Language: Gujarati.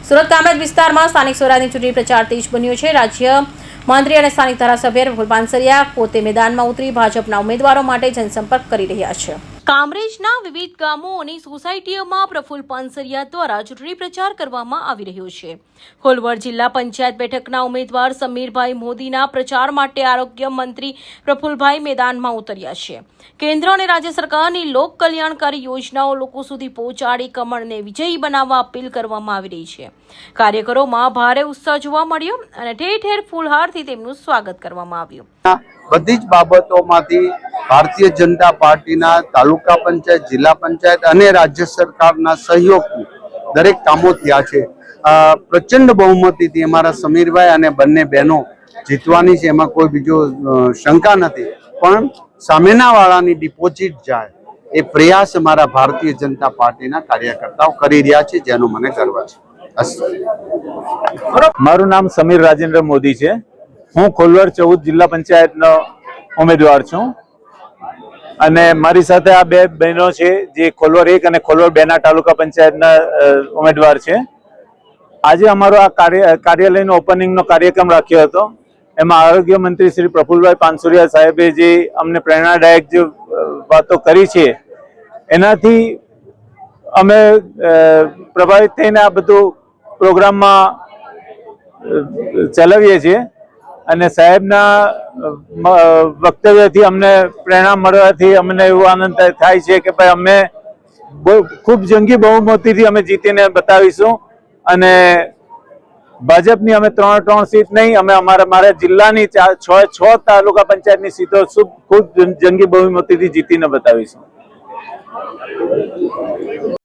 સુરત કામરેજ વિસ્તારમાં સ્થાનિક સ્વરાજની ચૂંટણી પ્રચાર તેજ બન્યો છે। રાજ્ય મંત્રી અને સ્થાનિક ધારાસભ્ય પ્રફુલ પાનસરિયા પોતે મેદાનમાં ઉતરી ભાજપના ઉમેદવારો માટે જનસંપર્ક કરી રહ્યા છે। કામરેજના વિવિધ ગામો અને સોસાયટીઓમાં પ્રફુલ પાનસરિયા દ્વારા ચૂંટણી પ્રચાર કરવામાં આવી રહ્યો છે। કોલવડ જિલ્લા પંચાયત બેઠકના ઉમેદવાર સમીરભાઈ મોદીના પ્રચાર માટે આરોગ્ય મંત્રી પ્રફુલભાઈ મેદાનમાં ઉતર્યા છે। કેન્દ્ર અને રાજ્ય સરકારની લોક કલ્યાણકારી યોજનાઓ લોકો સુધી પહોંચાડી કમળને વિજયી બનાવવા અપીલ કરવામાં આવી રહી છે। કાર્યકરોમાં ભારે ઉત્સાહ જોવા મળ્યો અને ઠેર ઠેર ફૂલહારથી તેમનું સ્વાગત કરવામાં આવ્યું। બધી જ બાબતોમાંથી ભારતીય જનતા પાર્ટીના તાલુકા પંચાયત, જિલ્લા પંચાયત અને રાજ્ય સરકારના સહયોગથી દરેક કામો થયા છે। પ્રચંડ બહુમતીથી અમારા સમીરભાઈ અને બંને બહેનો જીતવાની છે, એમાં કોઈ બીજો શંકા નથી। પણ સામેના વાળાની ડિપોઝિટ જાય એ પ્રયાસ અમારા ભારતીય જનતા પાર્ટીના કાર્યકર્તાઓ કરી રહ્યા છે, જેનો મને ગર્વ છે। મારું નામ સમીર રાજેન્દ્ર મોદી છે। હું કોલવડ 14 જિલ્લા પંચાયતનો ઉમેદવાર છું અને મારી સાથે આ બે બહેનો છે જે કોલવડ 1 અને કોલવડ 2 ના તાલુકા પંચાયતના ઉમેદવાર છે। આજે અમારો આ કાર્યાલયનો ઓપનિંગનો કાર્યક્રમ રાખ્યો હતો। એમાં આરોગ્ય મંત્રી શ્રી પ્રફુલભાઈ પાનસરિયા સાહેબે જે અમને પ્રેરણાદાયક જે વાતો કરી છે એનાથી અમે પ્રભાવિત થઈને આ બધું પ્રોગ્રામમાં ચલાવીએ છીએ અને સાહેબના વક્તવ્યથી અમને પ્રેરણા મળવાથી અમને એવો આનંદ થાય છે કે ભાઈ અમે ખૂબ જંગી બહુમતીથી અમે જીતીને બતાવીશું અને ભાજપની અમે 3 સીટ નહીં, અમે મારા જિલ્લાની 6 તાલુકા પંચાયતની સીટો ખૂબ જંગી બહુમતીથી જીતીને બતાવીશું।